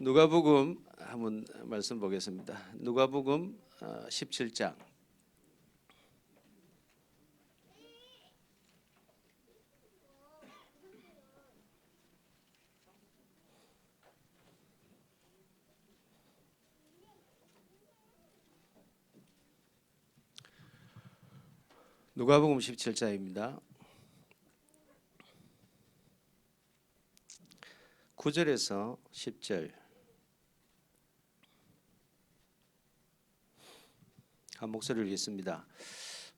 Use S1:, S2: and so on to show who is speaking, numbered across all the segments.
S1: 누가복음 한번 말씀 보겠습니다. 누가복음 17장. 누가복음 17장입니다. 9절에서 10절 한 목소리를 읽겠습니다.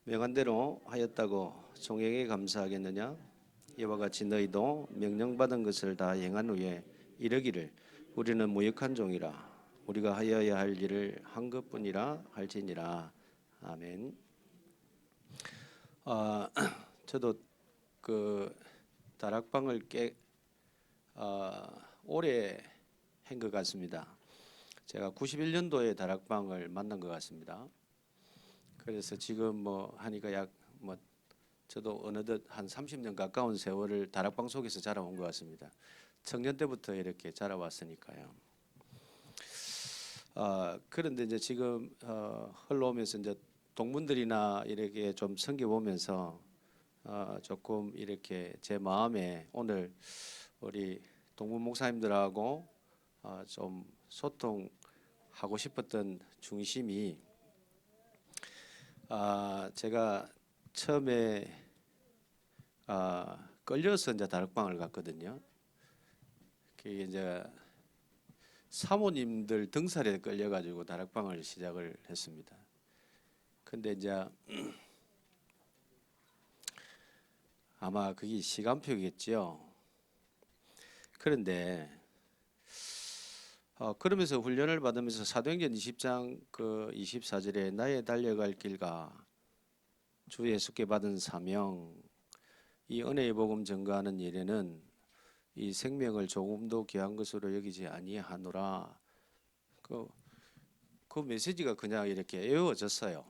S1: 명한대로 하였다고 종에게 감사하겠느냐? 이와 같이 너희도 명령받은 것을 다 행한 후에 이르기를 우리는 무익한 종이라 우리가 하여야 할 일을 한 것뿐이라 할지니라. 아멘. 저도 그 다락방을 오래 한 것 같습니다. 제가 91년도에 다락방을 만난 것 같습니다. 그래서 지금 뭐 하니까 저도 어느덧 한 30년 가까운 세월을 다락방 속에서 자라온 것 같습니다. 청년 때부터 이렇게 자라왔으니까요. 그런데 이제 지금 흘러오면서 이제 동문들이나 이렇게 좀 섬겨보면서 조금 이렇게 제 마음에 오늘 우리 동문 목사님들하고 좀 소통하고 싶었던 중심이 제가 처음에 끌려서 이제 다락방을 갔거든요. 그게 이제 사모님들 등살에 끌려가지고 다락방을 시작을 했습니다. 근데 이제 아마 그게 시간표겠죠. 그런데 그러면서 훈련을 받으면서 사도행전 20장 그 24절에 나의 달려갈 길과 주 예수께 받은 사명, 이 은혜의 복음 전가하는 일에는 이 생명을 조금도 귀한 것으로 여기지 아니하노라. 그 메시지가 그냥 이렇게 외워졌어요.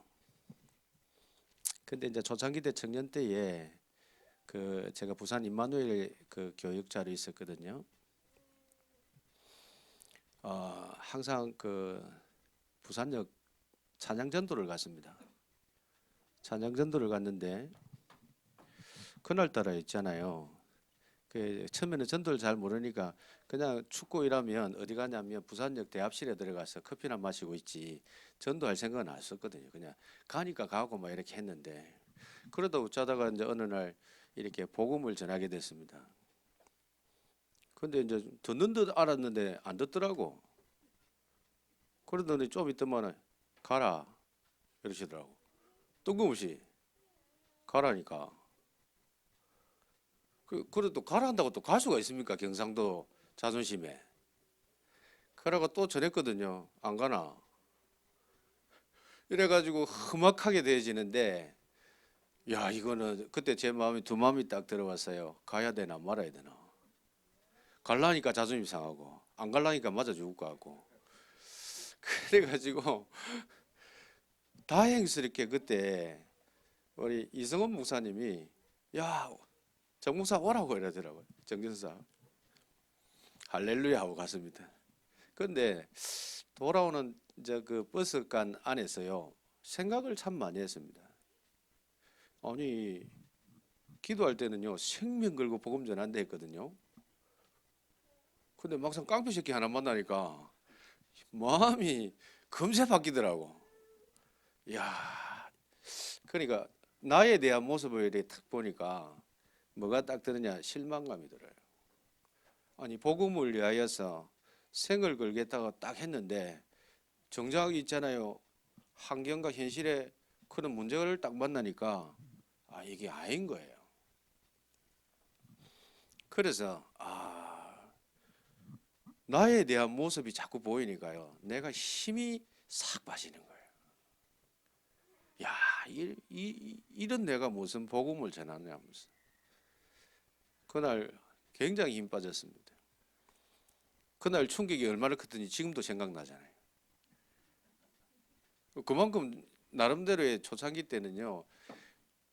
S1: 근데 이제 초창기 때 청년 때에 그 제가 부산 임마누엘 그 교육자로 있었거든요. 항상 그 부산역 찬양전도를 갔습니다. 찬양전도를 갔는데 그날따라 있잖아요. 그 처음에는 전도를 잘 모르니까 그냥 축구 일하면 어디 가냐면 부산역 대합실에 들어가서 커피나 마시고 있지 전도할 생각은 안 했었거든요. 그냥 가니까 가고 막 이렇게 했는데 그러다 어쩌다가 이제 어느 날 이렇게 복음을 전하게 됐습니다. 근데 이제 듣는 듯 알았는데 안 듣더라고. 그러더니 좀 있더만 가라 이러시더라고. 뜬금없이 가라니까. 그래도 가라 한다고 또 갈 수가 있습니까? 경상도 자존심에. 그러고 또 전했거든요. 안 가나. 이래가지고 험악하게 되어지는데 야 이거는 그때 제 마음이 두 마음이 딱 들어왔어요. 가야 되나 말아야 되나. 갈라니까 자존심 상하고 안 갈라니까 맞아 죽을 것 같고. 그래가지고 다행스럽게 그때 우리 이성원 목사님이 야 정 목사 오라고 이러더라고요. 정전사 할렐루야 하고 갔습니다. 그런데 돌아오는 이제 그 버스간 안에서요 생각을 참 많이 했습니다. 아니 기도할 때는요 생명 걸고 복음 전한다 했거든요. 근데 막상 깡패 새끼 하나 만나니까 마음이 금세 바뀌더라고. 야, 그러니까 나에 대한 모습을 이렇게 탁 보니까 뭐가 딱 드느냐 실망감이 들어요. 아니 복음을 위하여서 생을 걸겠다고 딱 했는데 정작 있잖아요. 환경과 현실에 그런 문제를 딱 만나니까 이게 아닌 거예요. 그래서 나에 대한 모습이 자꾸 보이니까요. 내가 힘이 싹 빠지는 거예요. 야, 이런 내가 무슨 복음을 전하냐면서. 그날 굉장히 힘 빠졌습니다. 그날 충격이 얼마나 컸든지 지금도 생각나잖아요. 그만큼 나름대로의 초창기 때는요.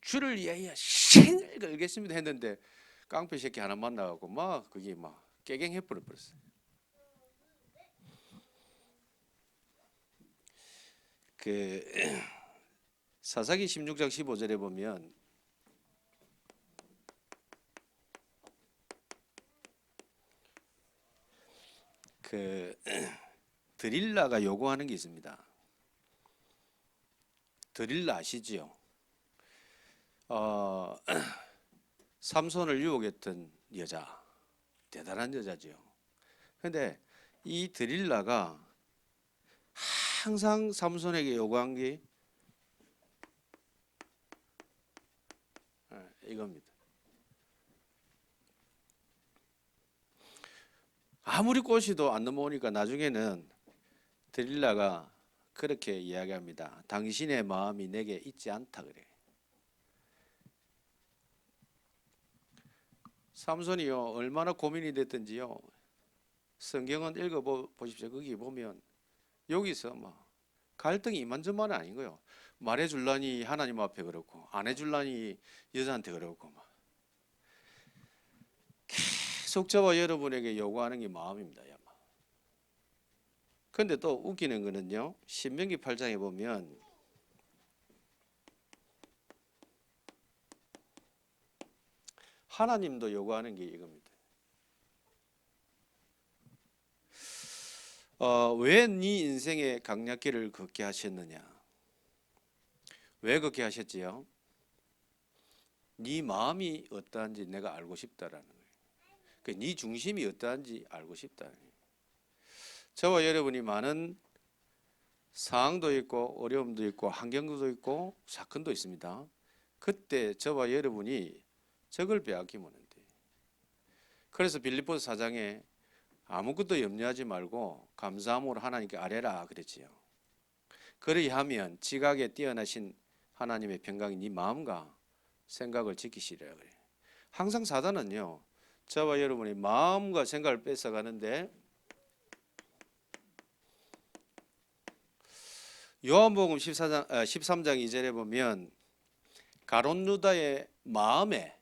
S1: 주를 위하여 생을 걸겠습니다 했는데 깡패 새끼 하나 만나갖고 막 그게 막 깨갱해 버렸어요. 그 사사기 16장 15절에 보면 그 드릴라가 요구하는 게 있습니다. 드릴라 아시지요? 삼손을 유혹했던 여자, 대단한 여자지요. 근데 이 드릴라가 항상 삼손에게 요구한 게 이겁니다. 아무리 꼬시도 안 넘어오니까 나중에는 드릴라가 그렇게 이야기합니다. 당신의 마음이 내게 있지 않다 그래. 삼손이요 얼마나 고민이 됐든지요. 성경은 읽어보십시오. 거기 보면 여기서 막 갈등이 이만저만은 아닌 거예요. 말해줄라니 하나님 앞에 그렇고 안 해줄라니 여자한테 그렇고 막 계속 저와 여러분에게 요구하는 게 마음입니다. 근데 또 웃기는 거는요. 신명기 8장에 보면 하나님도 요구하는 게 이겁니다. 왜 네 인생의 강약길을 걷게 하셨느냐? 왜 걷게 하셨지요? 네 마음이 어떠한지 내가 알고 싶다라는 거예요. 네 중심이 어떠한지 알고 싶다는 거예요. 저와 여러분이 많은 상황도 있고 어려움도 있고 환경도 있고 사건도 있습니다. 그때 저와 여러분이 저걸 빼앗기면 안 돼요. 그래서 빌립보서 4장에 아무것도 염려하지 말고 감사함으로 하나님께 아뢰라 그랬지요. 그리하면 지각에 뛰어나신 하나님의 평강이 네 마음과 생각을 지키시리라 그래요. 항상 사단은요. 저와 여러분이 마음과 생각을 뺏어가는데 요한복음 13장 2절에 보면 가룟 유다의 마음에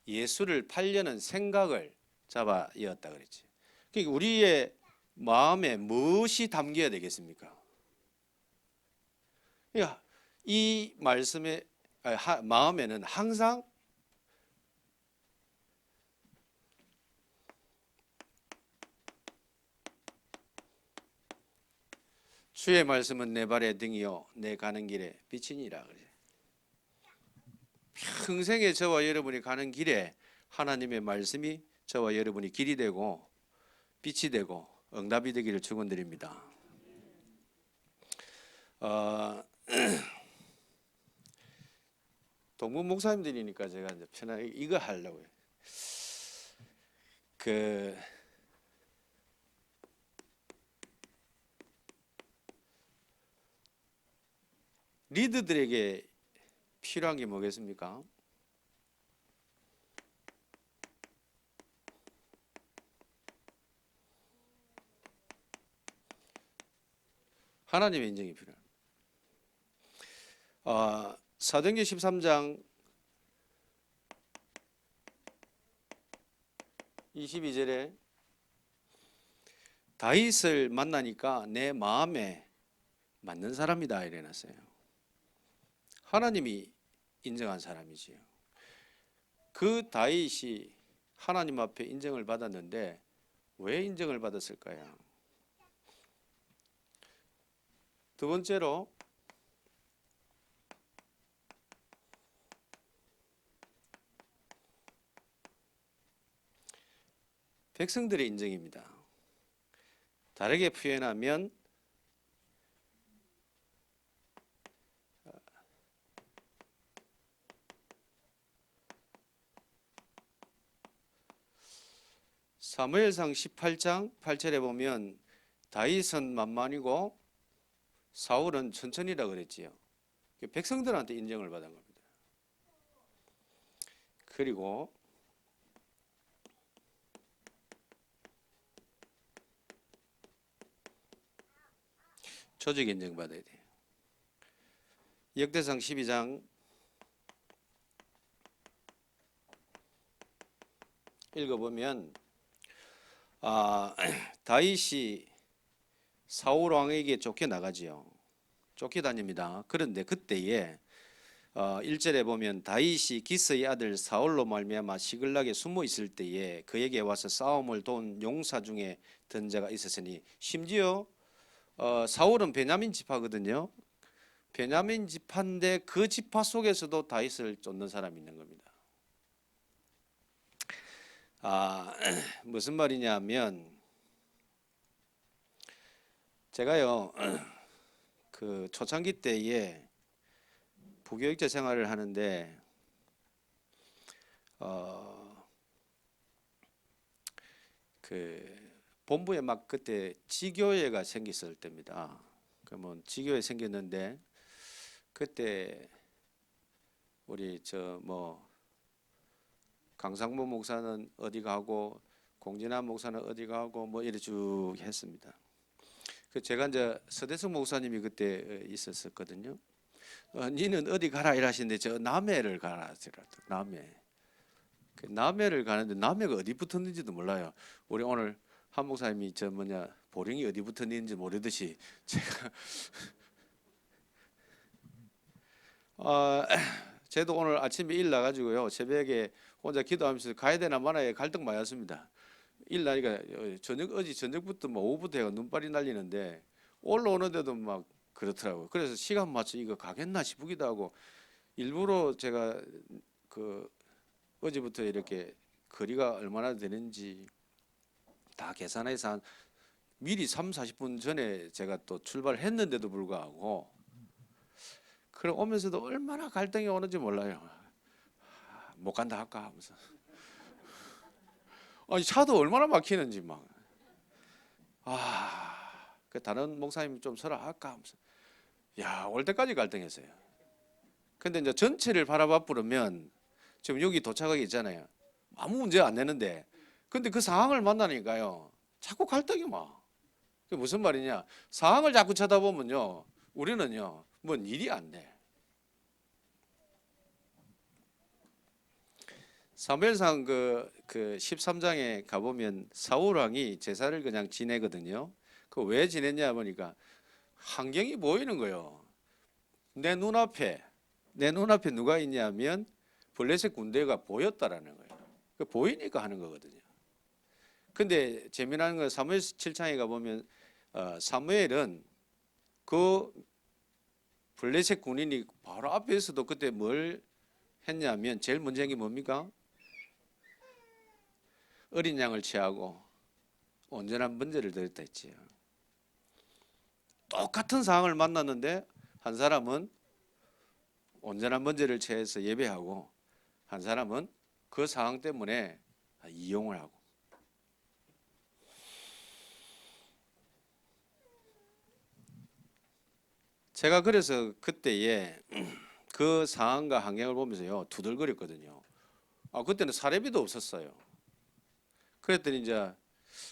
S1: 예수를 팔려는 생각을 잡아 이었다 그랬지. 그러니까 우리의 마음에 무엇이 담겨야 되겠습니까? 그러니까 이 말씀의 마음에는 항상 주의 말씀은 내 발의 등이요 내 가는 길에 빛이니라 그래. 평생에 저와 여러분이 가는 길에 하나님의 말씀이 저와 여러분이 길이 되고 빛이 되고 응답이 되기를 축원드립니다. 동문 목사님들이니까 제가 이제 편하게 이거 하려고요. 리더들에게 필요한 게 뭐겠습니까? 하나님의 인정이 필요합니다. 사도행전 13장 22절에 다윗을 만나니까 내 마음에 맞는 사람이다 이래놨어요. 하나님이 인정한 사람이지요. 그 다윗이 하나님 앞에 인정을 받았는데 왜 인정을 받았을까요? 두 번째로 백성들의 인정입니다. 다르게 표현하면 사무엘상 18장 8절에 보면 다윗은 만만이고 사울은 천천히라 그랬지요. 백성들한테 인정을 받은 겁니다. 그리고 조직 인정받아야 돼요. 역대상 12장 읽어보면 다윗이 사울 왕에게 쫓겨나가지요. 쫓겨다닙니다. 그런데 그때에 1절에 보면 다윗이 기스의 아들 사울로 말미암아 시글락에 숨어 있을 때에 그에게 와서 싸움을 도운 용사 중에 든 자가 있었으니, 심지어 사울은 베냐민 지파거든요. 베냐민 지파인데 그 지파 속에서도 다윗을 쫓는 사람이 있는 겁니다. 무슨 말이냐면, 제가요 그 초창기 때에 부교육자 생활을 하는데 그 본부에 막 그때 지교회가 생겼을 때입니다. 그러면 지교회 생겼는데 그때 우리 강상모 목사는 어디 가고 공진환 목사는 어디 가고 뭐 이래 쭉 했습니다. 그 제가 이제 서대성 목사님이 그때 있었거든요. 니는 어디 가라 이러시는데 저 남해를 가라 저라도 남해. 그 남해를 가는데 남해가 어디 붙었는지도 몰라요. 우리 오늘 한 목사님이 보령이 어디 붙었는지 모르듯이 제가 저도 오늘 아침에 일 나가지고요 새벽에 혼자 기도하면서 가야 되나 말아야 갈등 많았습니다. 일 나니까 어제 저녁부터 뭐 오후부터 해가 눈발이 날리는데 올라오는데도 막 그렇더라고요. 그래서 시간 맞춰 이거 가겠나 싶기도 하고 일부러 제가 어제부터 이렇게 거리가 얼마나 되는지 다 계산해서 미리 30-40분 전에 제가 또 출발을 했는데도 불구하고 그럼 오면서도 얼마나 갈등이 오는지 몰라요. 못 간다 할까 하면서 아니 차도 얼마나 막히는지 그 다른 목사님 좀 서라 할까 하면서 올 때까지 갈등했어요. 근데 이제 전체를 바라봐 부르면 지금 여기 도착하기 있잖아요. 아무 문제 안 내는데 근데 그 상황을 만나니까요 자꾸 갈등이 그게 무슨 말이냐, 상황을 자꾸 쳐다보면요 우리는요 뭔 일이 안 돼. 사무엘상 그 13장에 가보면 사울 왕이 제사를 그냥 지내거든요. 그 왜 지냈냐 보니까 환경이 보이는 거예요. 내 눈앞에 누가 있냐면 블레셋 군대가 보였다라는 거예요. 그 보이니까 하는 거거든요. 근데 재미난 건 사무엘 7장에 가보면 사무엘은 그 블레셋 군인이 바로 앞에서도 그때 뭘 했냐면 제일 먼저 한 게 뭡니까? 어린 양을 취하고 온전한 번제를 드렸다 했지요. 똑같은 상황을 만났는데 한 사람은 온전한 번제를 취해서 예배하고 한 사람은 그 상황 때문에 이용을 하고. 제가 그래서 그때에 그 상황과 환경을 보면서요 두들거렸거든요. 그때는 사례비도 없었어요. 그랬더니 이제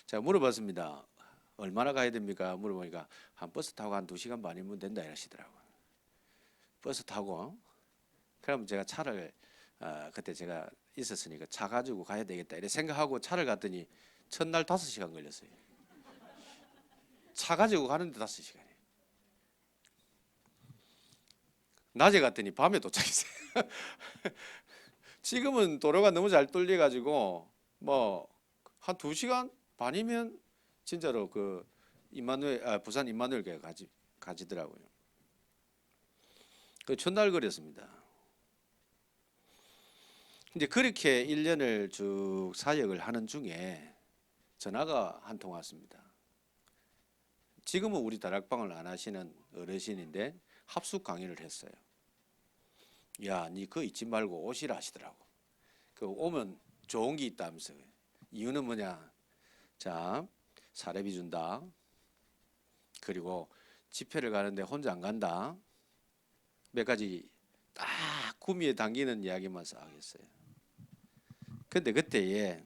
S1: 제가 물어봤습니다. 얼마나 가야 됩니까? 물어보니까 한 버스 타고 한 2시간 반이면 된다 이러시더라고요. 버스 타고 그럼 제가 차를 그때 제가 있었으니까 차 가지고 가야 되겠다 이렇게 생각하고 차를 갔더니 첫날 5시간 걸렸어요. 차 가지고 가는데 5시간이에요. 낮에 갔더니 밤에 도착했어요. 지금은 도로가 너무 잘 뚫려 가지고 뭐 한 2시간 반이면 진짜로 그 부산 임마누엘 가지더라고요. 그 첫날 걸렸습니다. 이제 그렇게 1년을 쭉 사역을 하는 중에 전화가 한 통 왔습니다. 지금은 우리 다락방을 안 하시는 어르신인데 합숙 강의를 했어요. 야, 니 그거 잊지 말고 오시라 하시더라고. 그 오면 좋은 게 있다면서요. 이유는 뭐냐? 자, 사례비 준다. 그리고 집회를 가는데 혼자 안 간다. 몇 가지 딱 구미에 당기는 이야기만 하겠어요. 근데 그때에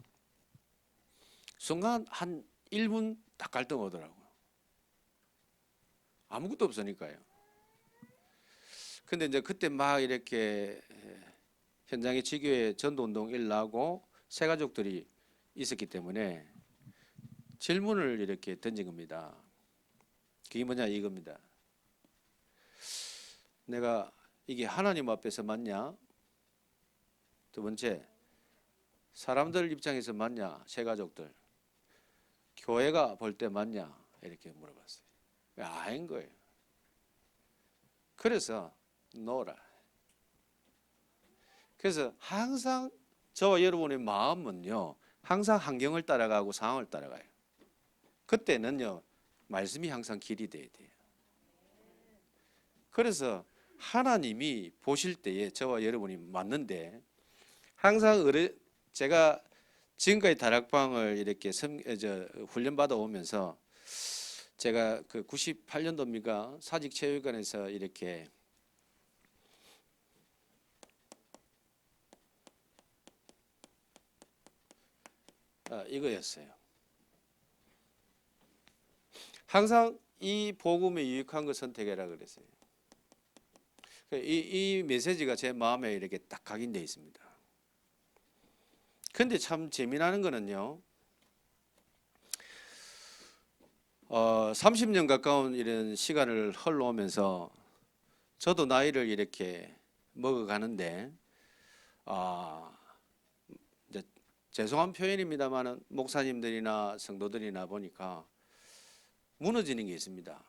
S1: 순간 한 1분 딱 갈등 오더라고요. 아무것도 없으니까요. 근데 이제 그때 막 이렇게 현장에 지교회 전도운동 일나고 새 가족들이 있었기 때문에 질문을 이렇게 던진 겁니다. 그게 뭐냐 이겁니다. 내가 이게 하나님 앞에서 맞냐? 두 번째, 사람들 입장에서 맞냐? 새 가족들. 교회가 볼 때 맞냐? 이렇게 물어봤어요. 아닌 거예요. 그래서 노라. 그래서 항상 저와 여러분의 마음은요, 항상 환경을 따라가고 상황을 따라가요. 그때는요, 말씀이 항상 길이 돼야 돼요. 그래서 하나님이 보실 때에 저와 여러분이 맞는데, 항상 제가 지금까지 다락방을 이렇게 훈련받아 오면서 제가 그 98년도입니까? 사직체육관에서 이렇게 이거였어요. 항상 이 복음에 유익한 거 선택해라 그랬어요. 이 메시지가 제 마음에 이렇게 딱 각인되어 있습니다. 근데 참 재미나는 거는요, 30년 가까운 이런 시간을 흘러오면서 저도 나이를 이렇게 먹어가는데, 이제 죄송한 표현입니다만은 목사님들이나 성도들이나 보니까 무너지는 게 있습니다.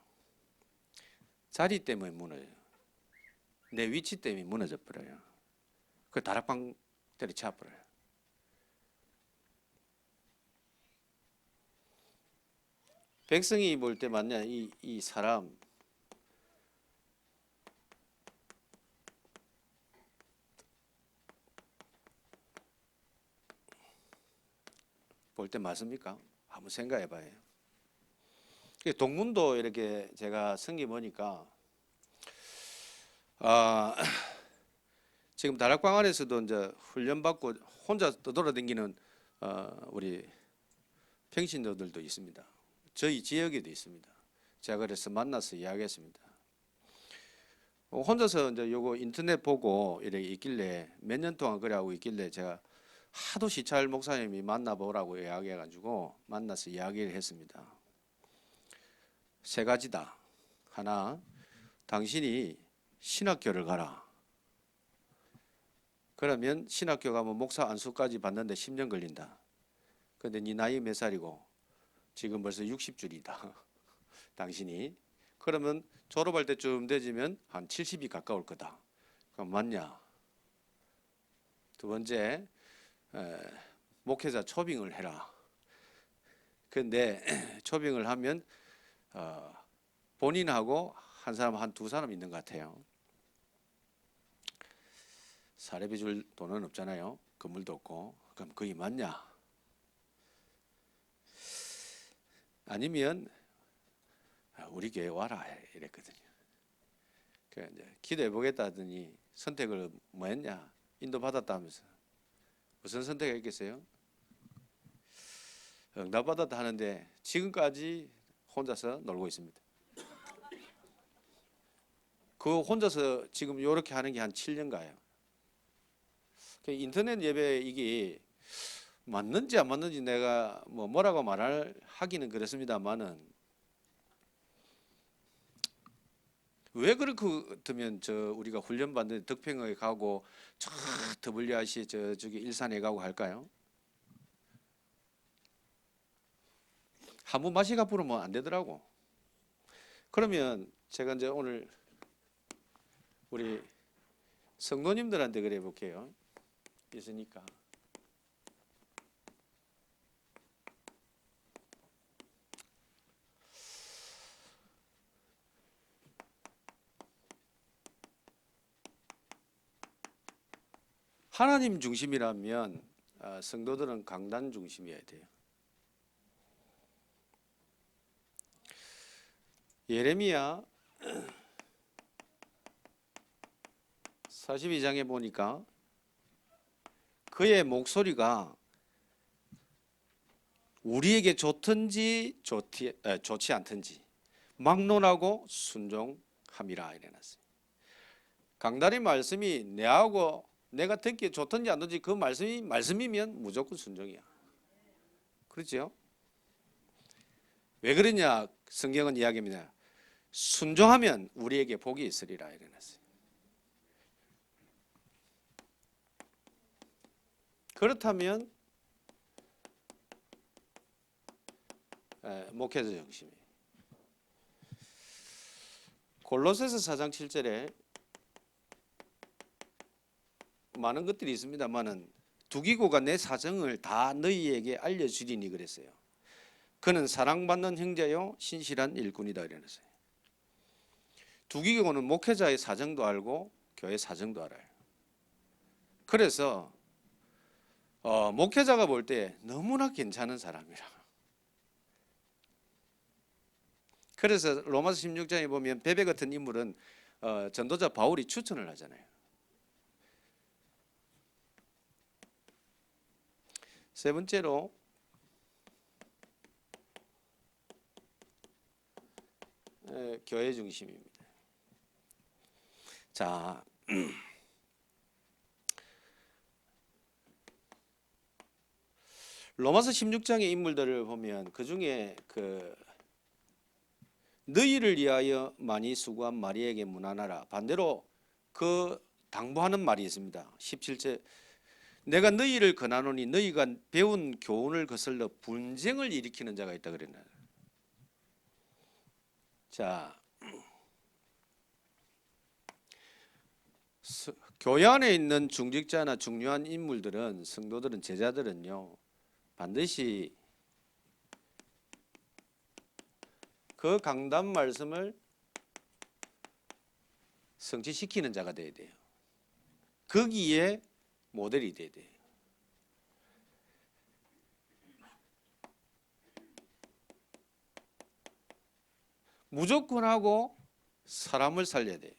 S1: 자리 때문에 무너져요. 내 위치 때문에 무너져 버려요. 그 다락방 때려쳐 버려요. 백성이 볼 때 맞냐? 이 사람 볼 때 맞습니까? 한번 생각해 봐요. 동문도 이렇게 제가 성기 보니까 지금 다락방 안에서도 이제 훈련받고 혼자 떠돌아다니는 우리 평신도들도 있습니다. 저희 지역에도 있습니다. 제가 그래서 만나서 이야기했습니다. 혼자서 이제 요거 인터넷 보고 이렇게 있길래 몇 년 동안 그래 하고 있길래 제가 하도 시찰 목사님이 만나보라고 이야기해가지고 만나서 이야기를 했습니다. 세 가지다. 하나, 당신이 신학교를 가라. 그러면 신학교 가면 목사 안수까지 받는데 10년 걸린다. 근데 네 나이 몇 살이고? 지금 벌써 60줄이다. 당신이. 그러면 졸업할 때쯤 되지면 한 70이 가까울 거다. 그럼 맞냐? 두 번째, 목회자 초빙을 해라. 근데 초빙을 하면 본인하고 한 사람 한 두 사람 있는 것 같아요. 사례비 줄 돈은 없잖아요. 건물도 없고. 그럼 그게 맞냐? 아니면 우리 교회 와라 이랬거든요. 그래 이제 기도해 보겠다 하더니 선택을 뭐 했냐? 인도 받았다 하면서 무슨 선택했겠어요? 응답 받았다 하는데 지금까지 혼자서 놀고 있습니다. 그 혼자서 지금 이렇게 하는 게 한 7년 가요. 인터넷 예배 이게 맞는지 안 맞는지 내가 뭐라고 하기는 그렇습니다만은 왜 그렇게 되면 우리가 훈련 받는 덕평에 가고 저 WRC 저기 일산에 가고 할까요? 한 번 마시가 부르면 안 되더라고. 그러면 제가 이제 오늘 우리 성도님들한테 그래 볼게요. 있으니까. 하나님 중심이라면 성도들은 강단 중심이어야 돼요. 예레미야 42장에 보니까 그의 목소리가 우리에게 좋든지 좋지 않든지 막론하고 순종함이라 이래놨어요. 강단의 말씀이 내가 듣기에 좋든지 안 좋든지 그 말씀이면 무조건 순종이야. 그렇죠? 왜 그러냐? 성경은 이야기합니다. 순종하면 우리에게 복이 있으리라 이래놨어요. 그렇다면 목회자 정신이 골로새서 4장 7절에 많은 것들이 있습니다만은 두기고가 내 사정을 다 너희에게 알려주리니 그랬어요. 그는 사랑받는 형제요 신실한 일꾼이다 이랬어요. 두기고는 목회자의 사정도 알고 교회 사정도 알아요. 그래서 목회자가 볼 때 너무나 괜찮은 사람이라. 그래서 로마서 16장에 보면 베베 같은 인물은 전도자 바울이 추천을 하잖아요. 세 번째로 교회 중심입니다. 자, 로마서 16장의 인물들을 보면 그 중에 너희를 위하여 많이 수고한 마리에게 문안하라. 반대로 그 당부하는 말이 있습니다. 17절 내가 너희를 권하노니 너희가 배운 교훈을 거슬러 분쟁을 일으키는 자가 있다 그랬나. 자, 교회 안에 있는 중직자나 중요한 인물들은 성도들은 제자들은요 반드시 그 강단 말씀을 성취시키는 자가 되어야 돼요. 거기에 모델이 되어야 돼요. 무조건 하고 사람을 살려야 돼요.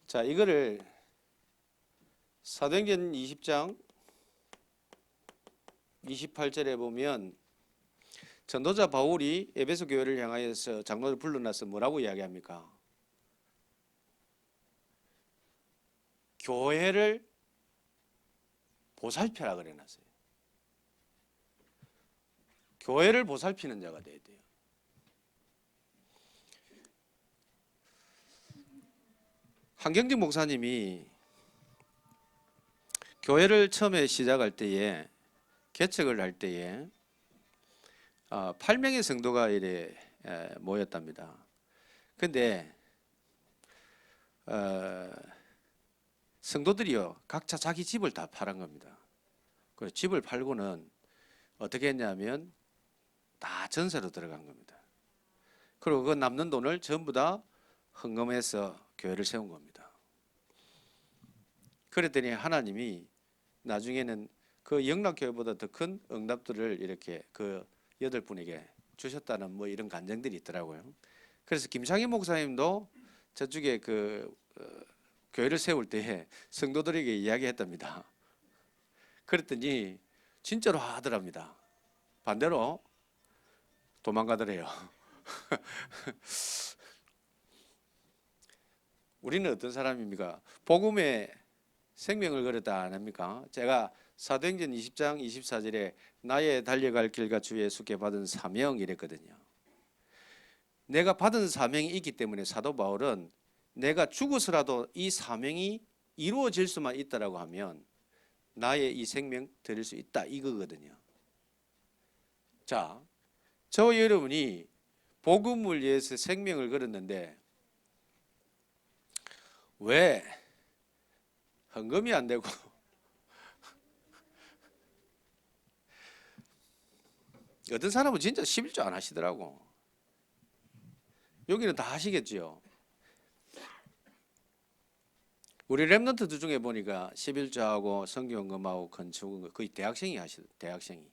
S1: 자, 이거를 사도행전 20장 28절에 보면 전도자 바울이 에베소 교회를 향하여서 장로를 불러놔서 뭐라고 이야기합니까? 교회를 보살펴라 그래놨어요. 교회를 보살피는 자가 돼야 돼요. 한경직 목사님이 교회를 처음에 시작할 때에 개척을 할 때에 8명의 성도가 이래 모였답니다. 근데 성도들이요 각자 자기 집을 다 팔은 겁니다. 그래서 집을 팔고는 어떻게 했냐면 다 전세로 들어간 겁니다. 그리고 그 남는 돈을 전부 다 헌금해서 교회를 세운 겁니다. 그랬더니 하나님이 나중에는 그 영락교회보다 더 큰 응답들을 이렇게 그 8분에게 주셨다는 뭐 이런 간증들이 있더라고요. 그래서 김창희 목사님도 저쪽에 교회를 세울 때에 성도들에게 이야기했답니다. 그랬더니 진짜로 하더랍니다. 반대로 도망가더래요. 우리는 어떤 사람입니까? 복음에 생명을 걸었다 안 합니까? 제가 사도행전 20장 24절에 나의 달려갈 길과 주 예수께 받은 사명 이랬거든요. 내가 받은 사명이 있기 때문에 사도 바울은 내가 죽어서라도 이 사명이 이루어질 수만 있다라고 하면 나의 이 생명 드릴 수 있다 이거거든요. 자, 저와 여러분이 복음을 위해서 생명을 걸었는데 왜 헌금이 안 되고 어떤 사람은 진짜 11조 안 하시더라고. 여기는 다 하시겠지요. 우리 랩런트들 중에 보니까 11조하고 성경헌금하고 건축은 거의 대학생이 하시더 대학생이.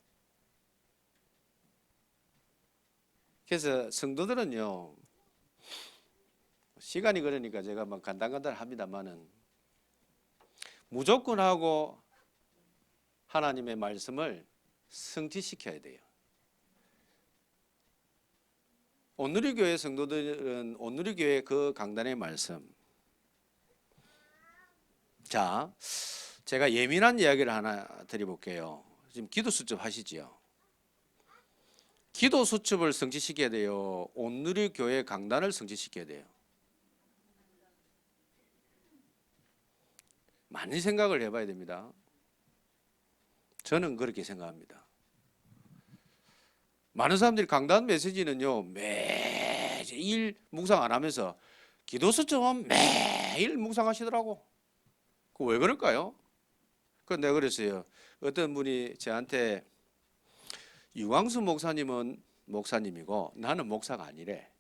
S1: 그래서 성도들은요 시간이 그러니까 제가 막 간단간단 합니다만은 무조건 하고 하나님의 말씀을 성취시켜야 돼요. 온누리교회 성도들은 온누리교회 그 강단의 말씀. 자, 제가 예민한 이야기를 하나 드려볼게요. 지금 기도수 좀 하시지요. 기도 수첩을 성취시켜야 돼요? 온누리교회 강단을 성취시켜야 돼요? 많이 생각을 해봐야 됩니다. 저는 그렇게 생각합니다. 많은 사람들이 강단 메시지는요, 매일 묵상 안 하면서 기도 수첩은 매일 묵상하시더라고. 그 왜 그럴까요? 그 내가 그랬어요. 어떤 분이 저한테 유광수 목사님은 목사님이고 나는 목사가 아니래.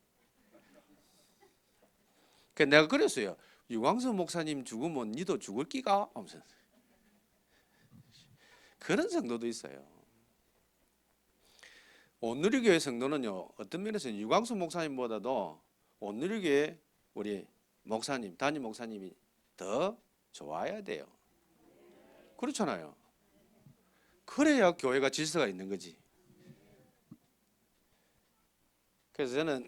S1: 그 내가 그랬어요. 유광수 목사님 죽으면 니도 죽을 끼가? 하면서. 그런 성도도 있어요. 온누리교회 성도는요, 어떤 면에서는 유광수 목사님보다도 온누리교회 우리 목사님, 담임 목사님이 더 좋아야 돼요. 그렇잖아요. 그래야 교회가 질서가 있는 거지. 그래서 저는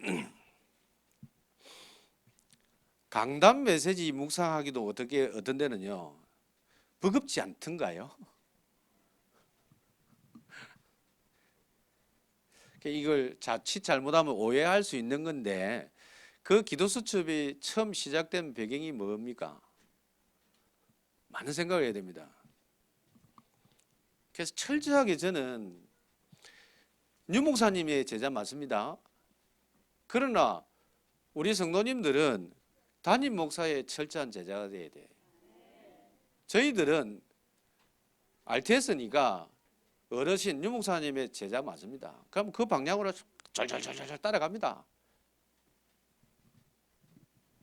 S1: 강단 메시지 묵상하기도 어떤 데는요, 버겁지 않던가요? 이걸 자칫 잘못하면 오해할 수 있는 건데, 그 기도 수첩이 처음 시작된 배경이 뭡니까? 많은 생각을 해야 됩니다. 그래서 철저하게 저는 유 목사님의 제자 맞습니다. 그러나 우리 성도님들은 담임 목사의 철저한 제자가 돼야 돼. 저희들은 RTS니까 어르신 유 목사님의 제자 맞습니다. 그럼 그 방향으로 쫄쫄쫄쫄 따라갑니다.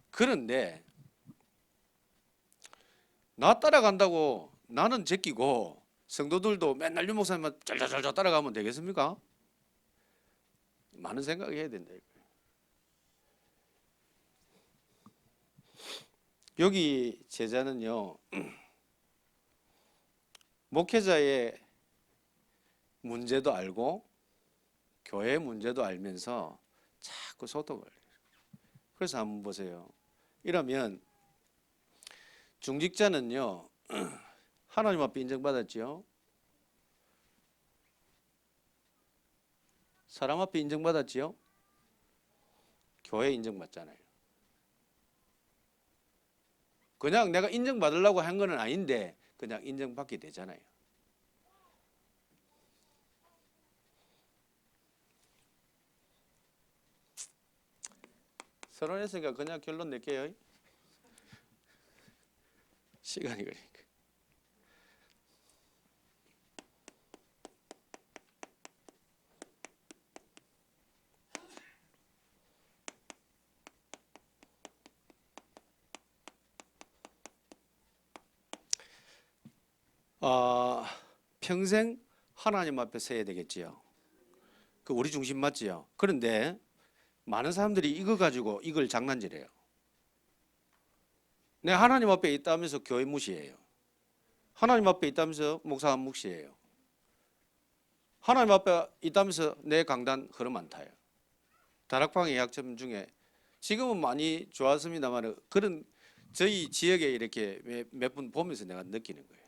S1: 그런데 나 따라간다고 나는 제끼고 성도들도 맨날 유 목사님만 쫄쫄쫄 따라가면 되겠습니까? 많은 생각을 해야 된다. 여기 제자는요, 목회자의 문제도 알고 교회 문제도 알면서 자꾸 소통을 해요. 그래서 한번 보세요. 이러면 중직자는요, 하나님 앞에 인정받았지요. 사람 앞에 인정받았지요. 교회 인정받잖아요. 그냥 내가 인정받으려고 한 건 아닌데 그냥 인정받게 되잖아요. 서론했으니까 그냥 결론 낼게요. 시간이 그러니까. 평생 하나님 앞에 서야 되겠지요. 그 우리 중심 맞지요. 그런데 많은 사람들이 이거 가지고 이걸 장난질해요. 내 하나님 앞에 있다면서 교회 무시해요. 하나님 앞에 있다면서 목사 무시해요. 하나님 앞에 있다면서 내 강단 흐름 안 타요. 다락방의 약점 중에 지금은 많이 좋았습니다만 그런 저희 지역에 이렇게 몇 분 보면서 내가 느끼는 거예요.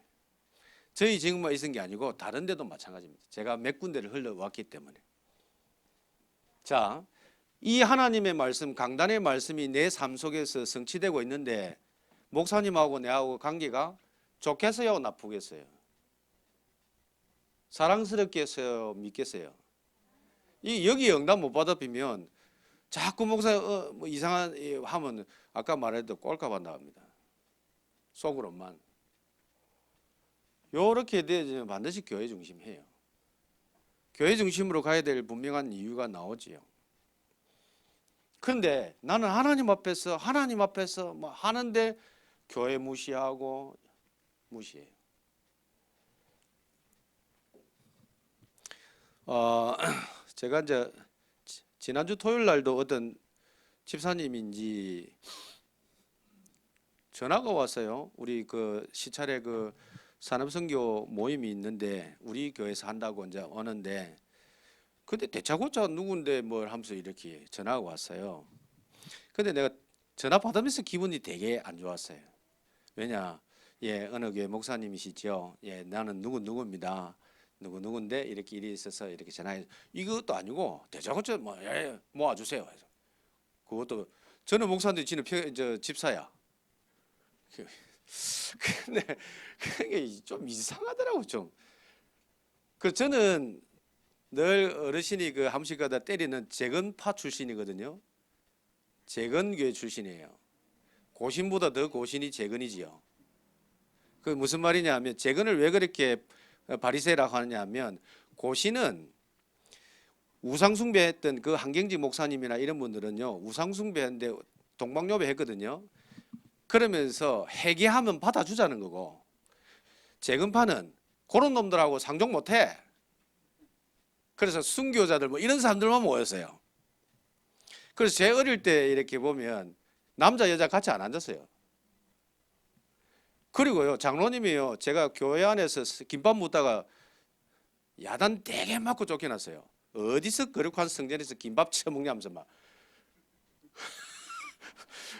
S1: 저희 지역만 있은 게 아니고 다른 데도 마찬가지입니다. 제가 몇 군데를 흘러왔기 때문에. 자, 이 하나님의 말씀, 강단의 말씀이 내 삶 속에서 성취되고 있는데 목사님하고 내하고 관계가 좋겠어요? 나쁘겠어요? 사랑스럽겠어요? 믿겠어요? 여기 응답 못 받아비면 자꾸 목사 뭐 이상한 하면 아까 말했던 꼴값 안 나옵니다. 속으로만. 요렇게 되면 반드시 교회 중심이에요. 교회 중심으로 가야 될 분명한 이유가 나오지요. 그런데 나는 하나님 앞에서 뭐 하는데 교회 무시하고 무시해요. 제가 이제 지난주 토요일 날도 어떤 집사님인지 전화가 왔어요. 우리 그 시찰에 그 산업선교 모임이 있는데 우리 교회에서 한다고 이제 오는데 근데 대차고차 누군데 뭘 하면서 이렇게 전화가 왔어요. 근데 내가 전화 받으면서 기분이 되게 안 좋았어요. 왜냐, 어느 교회 목사님이시죠. 나는 누구입니다. 누구누구인데 이렇게 일이 있어서 이렇게 전화해. 이것도 아니고 대자고저 뭐 모아주세요 해서 그것도 저는 목사인데 지는 집사야. 근데 그게 좀 이상하더라고 좀. 그 저는 늘 어르신이 그 한 번씩 가다 때리는 재건파 출신이거든요. 재건교회 출신이에요. 고신보다 더 고신이 재건이지요. 그 무슨 말이냐 하면 재건을 왜 그렇게 바리새라고 하느냐 하면 고신은 우상숭배했던 그 한경직 목사님이나 이런 분들은요 우상숭배했는데 동방요배 했거든요. 그러면서 회개하면 받아주자는 거고 재건파는 그런 놈들하고 상종 못해. 그래서 순교자들 뭐 이런 사람들만 모였어요. 그래서 제 어릴 때 이렇게 보면 남자 여자 같이 안 앉았어요. 그리고요 장로님이요 제가 교회 안에서 김밥 묻다가 야단 되게 맞고 쫓겨났어요. 어디서 거룩한 성전에서 김밥 처먹냐면서 막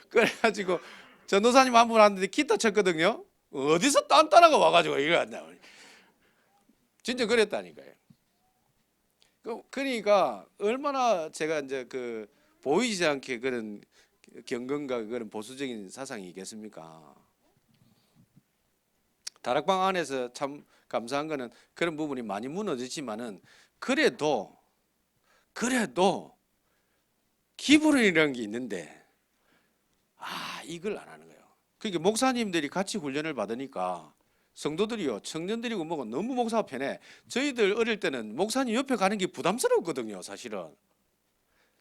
S1: 그래가지고 전도사님 한 분 왔는데 기타 쳤거든요. 어디서 딴딴하가 와가지고 이거 안 나오니 진짜 그랬다니까요. 그러니까 얼마나 제가 이제 그 보이지 않게 그런 경건과 그런 보수적인 사상이겠습니까? 다락방 안에서 참 감사한 거는 그런 부분이 많이 무너졌지만은 그래도 기본이라는 게 있는데 이걸 안 하는 거예요. 그러니까 목사님들이 같이 훈련을 받으니까 성도들이요 청년들이고 뭐고 너무 목사가 편해. 저희들 어릴 때는 목사님 옆에 가는 게 부담스럽거든요 사실은.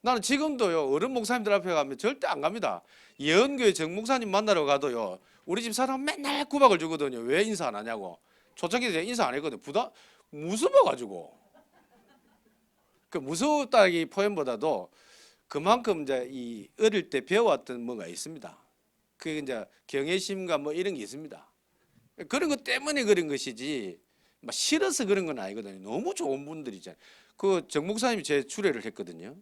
S1: 나는 지금도요 어른 목사님들 앞에 가면 절대 안 갑니다. 예언교회 정 목사님 만나러 가도요 우리 집 사람 맨날 구박을 주거든요. 왜 인사 안 하냐고. 초창기 때 인사 안 했거든. 무서워가지고. 그 무서웠다기 표현보다도 그만큼 이제 이 어릴 때 배워왔던 뭐가 있습니다. 그게 이제 경외심과 뭐 이런 게 있습니다. 그런 것 때문에 그런 것이지 막 싫어서 그런 건 아니거든요. 너무 좋은 분들이잖아요. 그 정 목사님이 제 주례를 했거든요.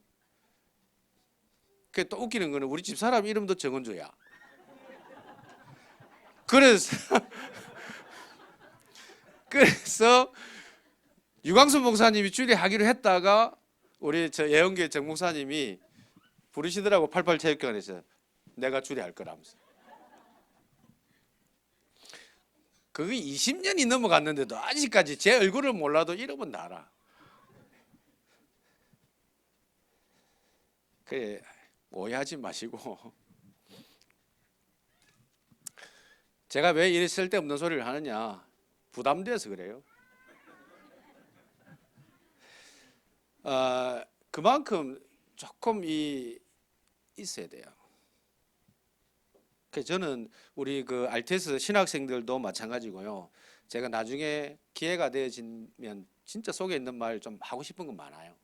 S1: 그 또 웃기는 거는 우리 집 사람 이름도 정은조야. 그래서 유광수 목사님이 주례하기로 했다가 우리 저 예언교회 정 목사님이 부르시더라고 88체육관에서 내가 주례할 거라면서. 그게 20년이 넘어갔는데도 아직까지 제 얼굴을 몰라도 이름은 다 알아. 그래 오해하지 마시고 제가 왜 이리 쓸데없는 소리를 하느냐 부담돼서 그래요. 그만큼 조금 있어야 돼요. 그래서 저는 우리 그 RTS 신학생들도 마찬가지고요. 제가 나중에 기회가 되어지면 진짜 속에 있는 말 좀 하고 싶은 건 많아요.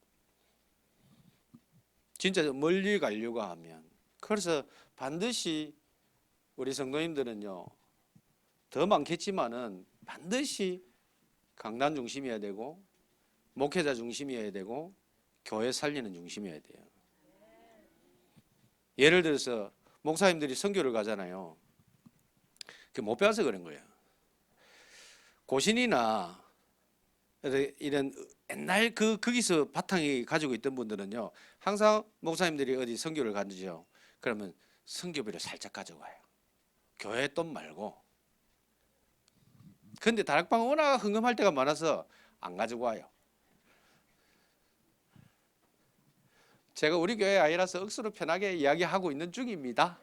S1: 진짜 멀리 가려고 하면. 그래서 반드시 우리 성도님들은요. 더 많겠지만은 반드시 강단 중심이어야 되고 목회자 중심이어야 되고 교회 살리는 중심이어야 돼요. 예를 들어서 목사님들이 선교를 가잖아요. 못 배워서 그런 거예요. 고신이나 이런 옛날 거기서 바탕이 가지고 있던 분들은요. 항상 목사님들이 어디 선교를 가죠. 그러면 선교비를 살짝 가져가요. 교회 돈 말고. 근데 다락방 워낙 흥금할 때가 많아서 안 가지고 와요. 제가 우리 교회 아이라서 억수로 편하게 이야기하고 있는 중입니다.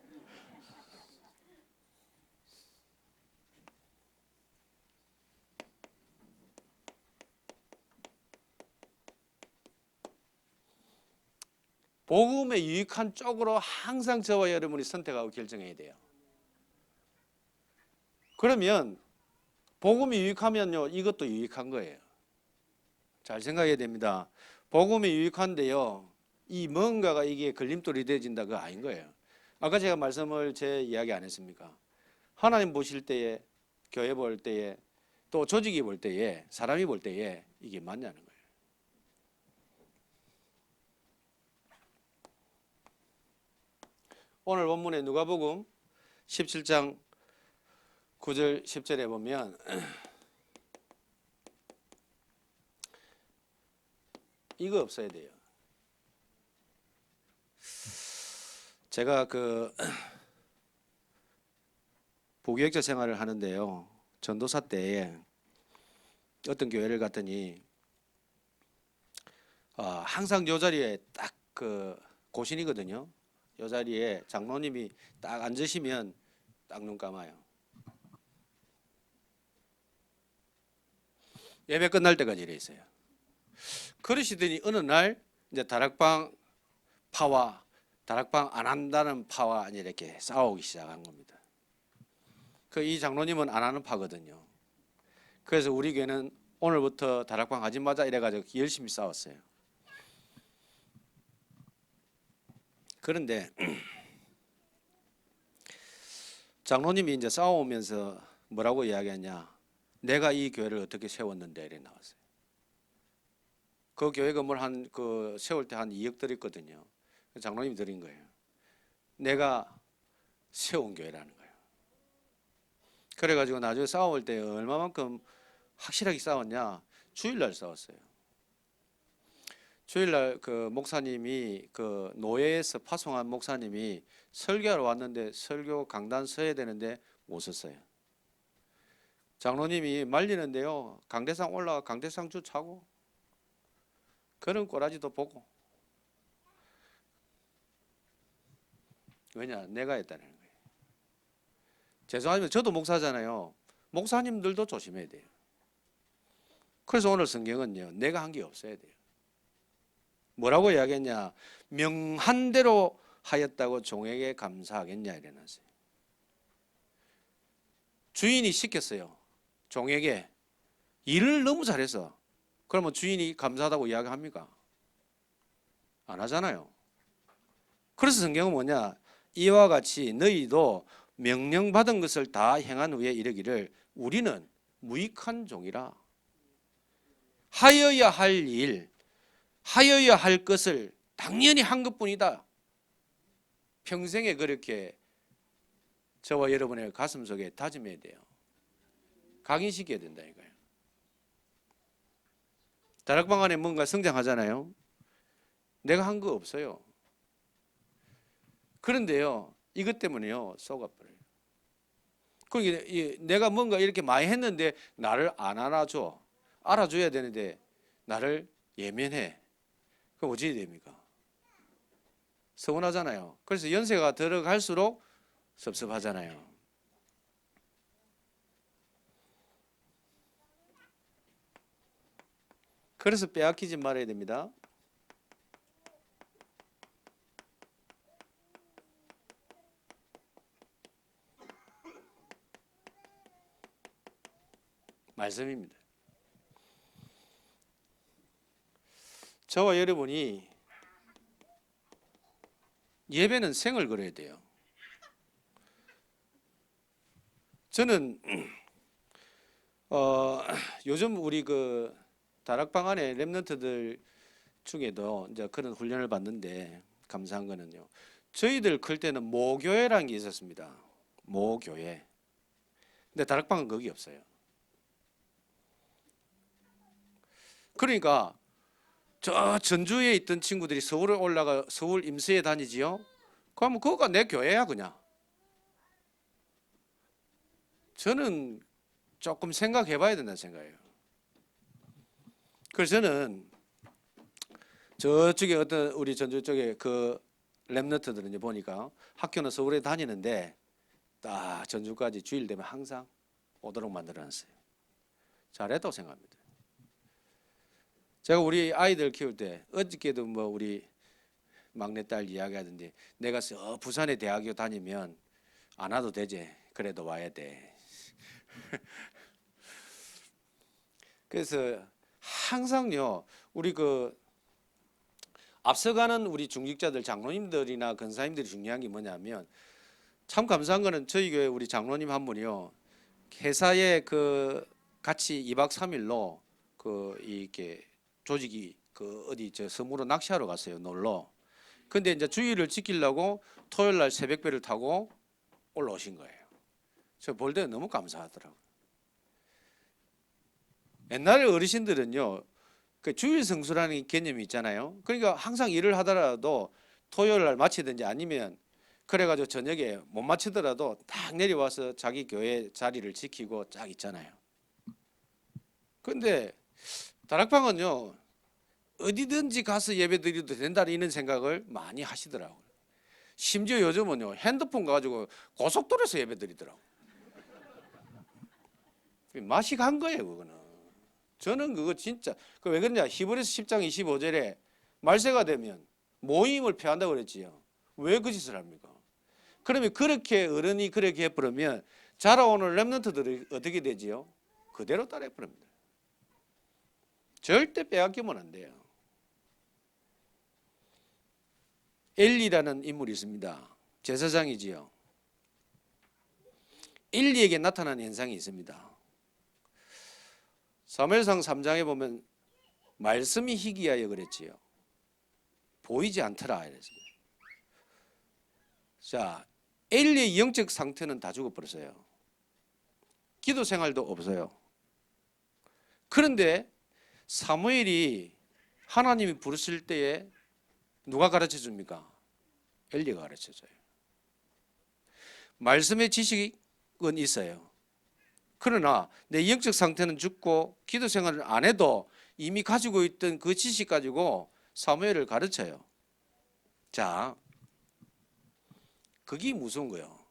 S1: 복음에 유익한 쪽으로 항상 저와 여러분이 선택하고 결정해야 돼요. 그러면 복음이 유익하면요 이것도 유익한 거예요. 잘 생각해야 됩니다. 복음이 유익한데요 이 뭔가가 이게 걸림돌이 되어진다 그거 아닌 거예요. 아까 제가 말씀을 제 이야기 안 했습니까? 하나님 보실 때에 교회 볼 때에 또 조직이 볼 때에 사람이 볼 때에 이게 맞냐는 거예요. 오늘 본문에 누가복음 17장 9절 10절에 보면 이거 없어야 돼요. 제가 그 부교육자 생활을 하는데요. 전도사 때에 어떤 교회를 갔더니 항상 요 자리에 딱 그 고신이거든요. 요 자리에 장로님이 딱 앉으시면 딱 눈 감아요. 예배 끝날 때까지 이래 있어요. 그러시더니 어느 날 이제 다락방 파와 다락방 안 한다는 파와 이렇게 싸우기 시작한 겁니다. 그 이 장로님은 안 하는 파거든요. 그래서 우리 교회는 오늘부터 다락방 하지 마자 이래가지고 열심히 싸웠어요. 그런데 장로님이 이제 싸우면서 뭐라고 이야기했냐? 내가 이 교회를 어떻게 세웠는데 이래 나왔어요. 그 교회 건물 그 세울 때 한 2억 들었거든요. 장로님이 드린 거예요. 내가 세운 교회라는 거예요. 그래가지고 나중에 싸울 때 얼마만큼 확실하게 싸웠냐? 주일날 싸웠어요. 주일날 그 목사님이 그 노예에서 파송한 목사님이 설교하러 왔는데 설교 강단 서야 되는데 못 섰어요. 장로님이 말리는데요. 강대상 올라가 강대상 주 차고 그런 꼬라지도 보고. 왜냐? 내가 했다는 거예요. 죄송하지만 저도 목사잖아요. 목사님들도 조심해야 돼요. 그래서 오늘 성경은요. 내가 한 게 없어야 돼요. 뭐라고 이야기했냐? 명한 대로 하였다고 종에게 감사하겠냐 이래놨어요. 주인이 시켰어요. 종에게 일을 너무 잘해서 그러면 주인이 감사하다고 이야기합니까? 안 하잖아요. 그래서 성경은 뭐냐? 이와 같이 너희도 명령받은 것을 다 행한 후에 이르기를 우리는 무익한 종이라. 하여야 할 일, 하여야 할 것을 당연히 한 것뿐이다. 평생에 그렇게 저와 여러분의 가슴 속에 다짐해야 돼요. 각인시켜야 된다 이거예요. 다락방 안에 뭔가 성장하잖아요. 내가 한 거 없어요. 그런데요, 이것 때문에요, 속아버려요. 그러니까 내가 뭔가 이렇게 많이 했는데 나를 안 알아줘. 알아줘야 되는데 나를 예면해. 그럼 어찌 됩니까? 서운하잖아요. 그래서 연세가 들어갈수록 섭섭하잖아요. 그래서 빼앗기지 말아야 됩니다. 말씀입니다. 저와 여러분이 예배는 생을 걸어야 돼요. 저는 요즘 우리 그 다락방 안에 렘넌트들 중에도 이제 그런 훈련을 받는데 감사한 거는요. 저희들 클 때는 모교회라는 게 있었습니다. 모교회. 근데 다락방은 거기 없어요. 그러니까 저 전주에 있던 친구들이 서울에 올라가 서울 임서에 다니지요. 그러면 그거가 내 교회야 그냥. 저는 조금 생각해 봐야 된다는 생각이에요. 그래서 저는 저쪽에 어떤 우리 전주 쪽에 그 랩너트들은 이제 보니까 학교는 서울에 다니는데 딱 전주까지 주일 되면 항상 오도록 만들어놨어요. 잘했다고 생각합니다. 제가 우리 아이들 키울 때 어저께도 뭐 우리 막내딸 이야기하던데 내가 부산에 대학교 다니면 안 와도 되지. 그래도 와야 돼. 그래서 항상요 우리 그 앞서가는 우리 중직자들 장로님들이나 근사님들이 중요한 게 뭐냐면 참 감사한 거는 저희 교회 우리 장로님 한 분이요 회사에 그 같이 2박 3일로 그 이렇게 조직이 그 어디 저 섬으로 낚시하러 갔어요 놀러. 근데 이제 주의를 지키려고 토요일 날 새벽배를 타고 올라오신 거예요. 저 볼 때 너무 감사하더라고요. 옛날에 어르신들은요 그 주일 성수라는 개념이 있잖아요. 그러니까 항상 일을 하더라도 토요일 날 마치든지 아니면 그래가지고 저녁에 못 마치더라도 딱 내려와서 자기 교회 자리를 지키고 쫙 있잖아요. 근데 다락방은요, 어디든지 가서 예배 드려도 된다 이런 생각을 많이 하시더라고요. 심지어 요즘은요, 핸드폰 가지고 고속도로에서 예배 드리더라고요. 맛이 간 거예요, 그거는. 저는 그거 진짜, 왜 그러냐, 히브리서 10장 25절에 말세가 되면 모임을 폐한다고 그랬지요. 왜 그 짓을 합니까? 그러면 그렇게 어른이 그렇게 해버리면 자라오는 렘넌트들이 어떻게 되지요? 그대로 따라해버립니다. 절대 빼앗기면 안 돼요. 엘리라는 인물이 있습니다. 제사장이지요. 엘리에게 나타난 현상이 있습니다. 사무엘상 3장에 보면 말씀이 희귀하여 그랬지요. 보이지 않더라 이랬습니다. 자, 엘리의 영적 상태는 다 죽어버렸어요. 기도 생활도 없어요. 그런데 사무엘이 하나님이 부르실 때에 누가 가르쳐 줍니까? 엘리가 가르쳐 줘요. 말씀의 지식은 있어요. 그러나 내 영적 상태는 죽고 기도 생활을 안 해도 이미 가지고 있던 그 지식 가지고 사무엘을 가르쳐요. 자, 그게 무서운 거예요.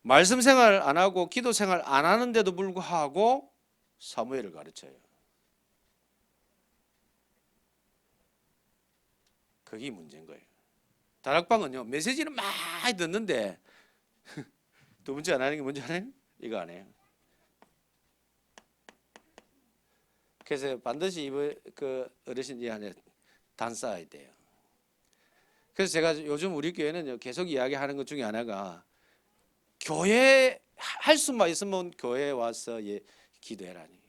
S1: 말씀 생활 안 하고 기도 생활 안 하는데도 불구하고 사무엘을 가르쳐요. 그게 문제인 거예요. 다락방은요, 메시지는 많이 듣는데 두 번째 안 하는 게 뭔지 알아요? 이거 안 해요. 그래서 반드시 그 어르신 이 안에 단싸야 돼요. 그래서 제가 요즘 우리 교회는 계속 이야기하는 것 중에 하나가 교회 할 수만 있으면 교회에 와서 기도해라니.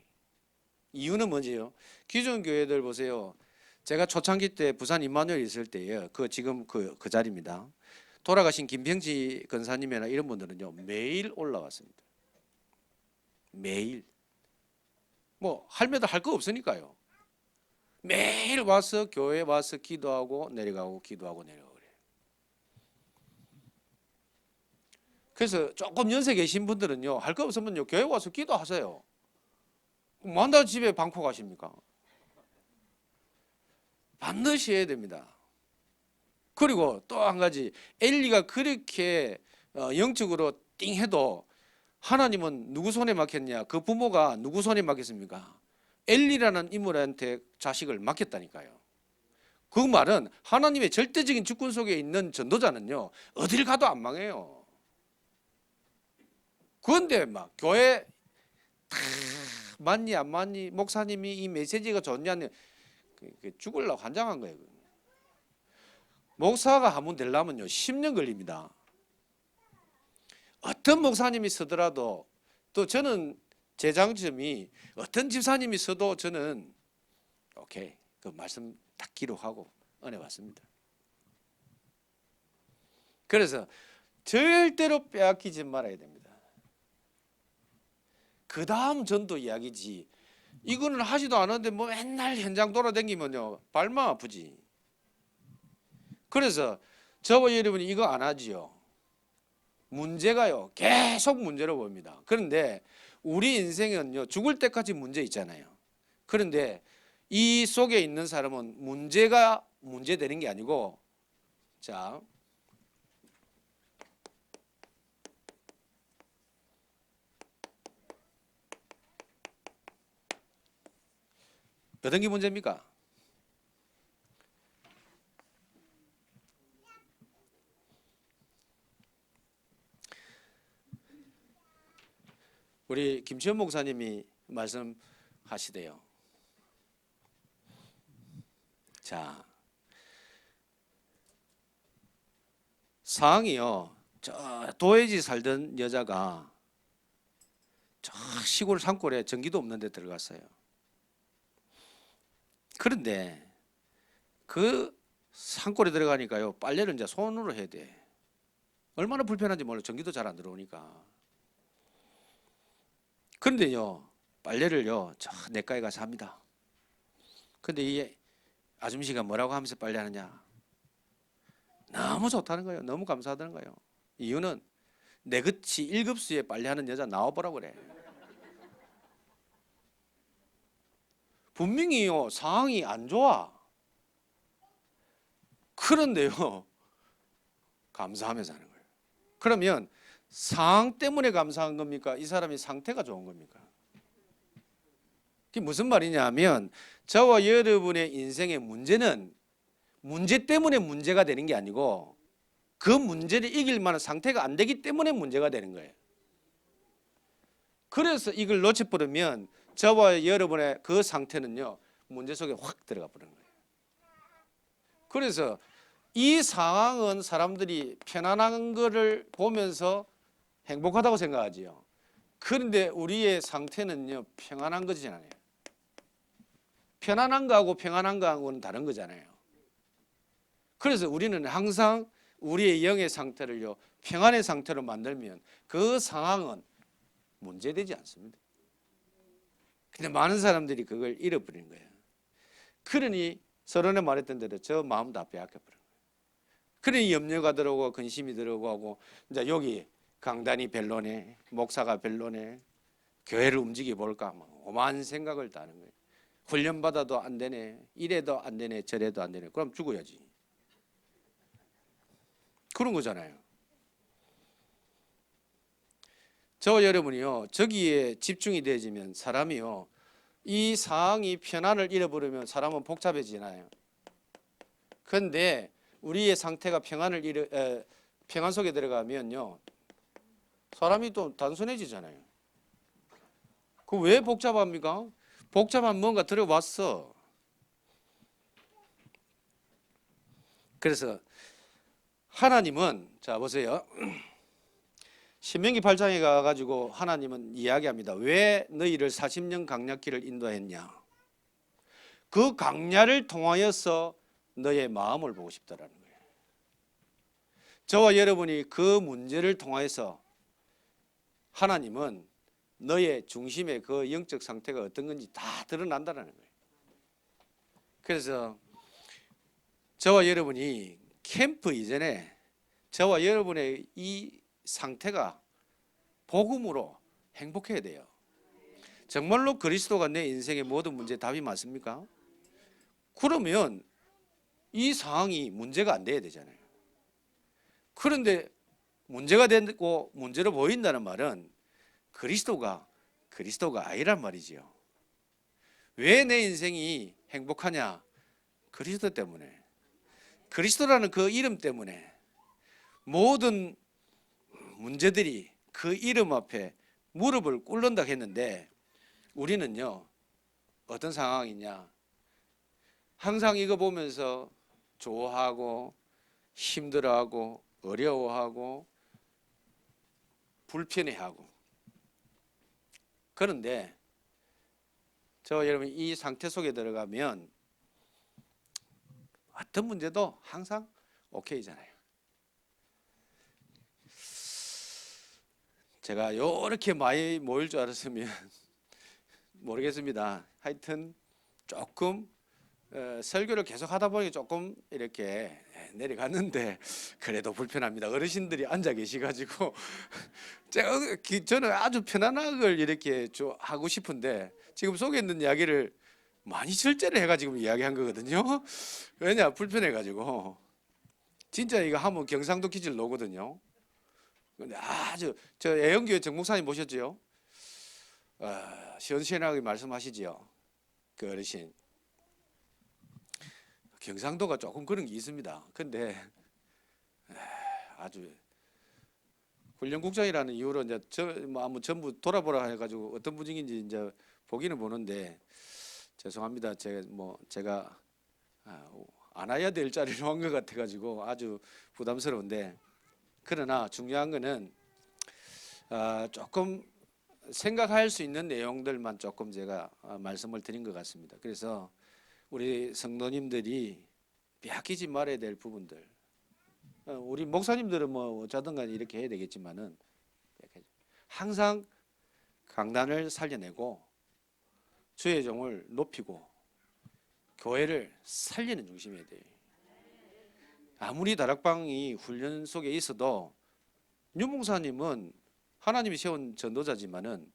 S1: 이유는 뭔지요? 기존 교회들 보세요. 제가 초창기 때 부산 임마누엘 있을 때예요. 지금 그 자리입니다. 돌아가신 김병지 권사님이나 이런 분들은요, 매일 올라왔습니다. 매일. 뭐 할매도 할 거 없으니까요. 매일 와서 교회 와서 기도하고 내려가고 기도하고 내려가고 그래요. 그래서 조금 연세 계신 분들은요, 할 거 없으면요, 교회 와서 기도하세요. 뭐 한다고 집에 방콕 가십니까? 반드시 해야 됩니다. 그리고 또 한 가지, 엘리가 그렇게 영적으로 띵해도 하나님은 누구 손에 맡겼냐? 그 부모가 누구 손에 맡겼습니까? 엘리라는 인물한테 자식을 맡겼다니까요. 그 말은 하나님의 절대적인 주권 속에 있는 전도자는요, 어딜 가도 안 망해요. 그런데 막 교회 다 맞니 안 맞니, 목사님이 이 메시지가 좋냐니 죽으려고 환장한 거예요. 목사가 한번 되려면요 10년 걸립니다. 어떤 목사님이 서더라도, 또 저는 제 장점이 어떤 집사님이 서도 저는 오케이, 그 말씀 딱 기록하고 은혜 받습니다. 그래서 절대로 빼앗기지 말아야 됩니다. 그 다음 전도 이야기지, 이거는 하지도 않았는데 뭐 맨날 현장 돌아다니면요 발만 아프지. 그래서 저와 여러분이 이거 안 하지요. 문제가요 계속 문제로 봅니다. 그런데 우리 인생은요 죽을 때까지 문제 있잖아요. 그런데 이 속에 있는 사람은 문제가 문제되는 게 아니고, 자, 어떤 게 문제입니까? 우리 김치현 목사님이 말씀하시대요. 자, 상황이요, 저 도해지 살던 여자가 저 시골 산골에 전기도 없는 데 들어갔어요. 그런데 그 산골에 들어가니까요 빨래를 이제 손으로 해야 돼. 얼마나 불편한지 몰라. 전기도 잘 안 들어오니까. 그런데요 빨래를요 저 내과에 가서 합니다. 근데 이 아줌씨가 뭐라고 하면서 빨래하느냐, 너무 좋다는 거예요. 너무 감사하다는 거예요. 이유는 내같이 1급수에 빨래하는 여자 나와보라고 그래. 분명히요 상황이 안 좋아. 그런데요 감사하면서 하는 거예요. 그러면 상황 때문에 감사한 겁니까? 이 사람이 상태가 좋은 겁니까? 그게 무슨 말이냐면 저와 여러분의 인생의 문제는 문제 때문에 문제가 되는 게 아니고 그 문제를 이길 만한 상태가 안 되기 때문에 문제가 되는 거예요. 그래서 이걸 놓쳐버리면 저와 여러분의 그 상태는요 문제 속에 확 들어가 버리는 거예요. 그래서 이 상황은 사람들이 편안한 거를 보면서 행복하다고 생각하지요. 그런데 우리의 상태는요 평안한 거잖아요. 편안한 거하고 평안한 거하고는 다른 거잖아요. 그래서 우리는 항상 우리의 영의 상태를요 평안의 상태로 만들면 그 상황은 문제되지 않습니다. 근데 많은 사람들이 그걸 잃어버리는 거예요. 그러니 서론에 말했던 대로 저 마음 다 빼앗겨 버린 거예요. 그러니 염려가 들어오고 근심이 들어오고 이제 여기 강단이 별로네, 목사가 별로네, 교회를 움직여 볼까 오만 생각을 다 하는 거예요. 훈련 받아도 안 되네, 이래도 안 되네, 저래도 안 되네. 그럼 죽어야지. 그런 거잖아요. 저와 여러분이요 저기에 집중이 되어지면 사람이요 이 상황이 편안을 잃어버리면 사람은 복잡해지나요? 그런데 우리의 상태가 평안 속에 들어가면요 사람이 또 단순해지잖아요. 그 왜 복잡합니까? 복잡한 뭔가 들어왔어. 그래서 하나님은 자 보세요. 신명기 8장에 가가지고 하나님은 이야기합니다. 왜 너희를 40년 광야길을 인도했냐? 그 광야를 통하여서 너의 마음을 보고 싶다라는 거예요. 저와 여러분이 그 문제를 통하여서 하나님은 너의 중심의 그 영적 상태가 어떤 건지 다 드러난다는 거예요. 그래서 저와 여러분이 캠프 이전에 저와 여러분의 이 상태가 복음으로 행복해야 돼요. 정말로 그리스도가 내 인생의 모든 문제의 답이 맞습니까? 그러면 이 상황이 문제가 안 돼야 되잖아요. 그런데 문제가 되고 문제로 보인다는 말은 그리스도가 아니란 말이지요. 왜 내 인생이 행복하냐? 그리스도 때문에. 그리스도라는 그 이름 때문에 모든 문제들이 그 이름 앞에 무릎을 꿇는다 했는데 우리는요 어떤 상황이냐? 항상 이거 보면서 좋아하고 힘들어하고 어려워하고 불편해하고. 그런데 저 여러분 이 상태 속에 들어가면 어떤 문제도 항상 오케이잖아요. 제가 이렇게 많이 모일 줄 알았으면 모르겠습니다. 하여튼 조금 설교를 계속 하다 보니 조금 이렇게 내려갔는데 그래도 불편합니다. 어르신들이 앉아 계시가지고 저는 아주 편안한 걸 이렇게 하고 싶은데 지금 속에 있는 이야기를 많이 절제를 해가지고 이야기한 거거든요. 왜냐 불편해가지고 진짜 이거 하면 경상도 기질 나거든요. 근데 아주 저 애영교회 정 목사님 모셨지요? 시원시원하게 말씀하시지요. 그 어르신 경상도가 조금 그런 게 있습니다. 근데 아주 훈련국장이라는 이유로 이제 한번 전부 돌아보라 해가지고 어떤 분위기인지 이제 보기는 보는데 죄송합니다. 제가 안 와야 될 자리로 한 것 같아가지고 아주 부담스러운데 그러나 중요한 거는 조금 생각할 수 있는 내용들만 조금 제가 말씀을 드린 것 같습니다. 그래서 우리 성도님들이 빼앗기지 말아야 될 부분들, 우리 목사님들은 뭐 어쩌든 간에 이렇게 해야 되겠지만은 항상 강단을 살려내고 주의 종을 높이고 교회를 살리는 중심이어야 돼요. 아무리 다락방이 훈련 속에 있어도 윤 목사님은 하나님이 세운 전도자지만은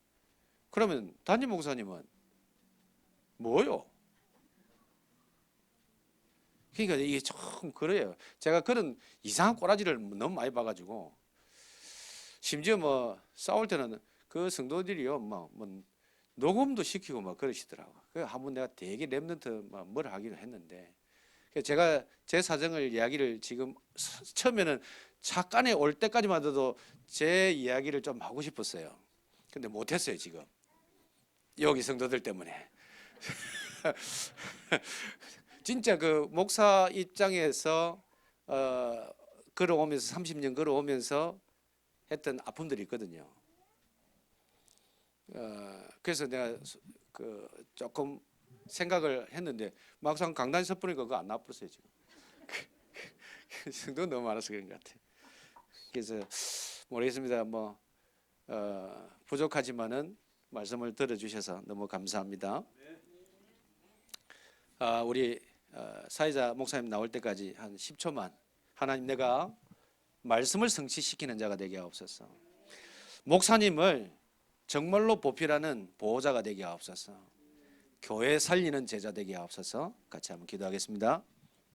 S1: 그러면 담임 목사님은 뭐요? 그러니까 이게 좀 그래요. 제가 그런 이상한 꼬라지를 너무 많이 봐가지고 심지어 뭐 싸울 때는 그 성도들이요 뭐 녹음도 시키고 막 그러시더라고. 그 한번 내가 되게 랩런트 뭘 하기로 했는데 제가 제 사정을 이야기를 지금 처음에는 착간에 올 때까지만 해도 제 이야기를 좀 하고 싶었어요. 근데 못했어요 지금 여기 성도들 때문에. 진짜 그 목사 입장에서 걸어오면서 30년 걸어오면서 했던 아픔들이 있거든요. 그래서 내가 그 조금 생각을 했는데 막상 강단에 섰보니까 그거 안 나왔어요 지금. 성도 너무 많아서 그런 것 같아요. 그래서 모르겠습니다. 뭐 부족하지만은 말씀을 들어주셔서 너무 감사합니다. 우리 사회자 목사님 나올 때까지 한 10초만 하나님 내가 말씀을 성취시키는 자가 되게 하옵소서. 목사님을 정말로 보필하는 보호자가 되게 하옵소서. 교회 살리는 제자 되게 하옵소서. 같이 한번 기도하겠습니다.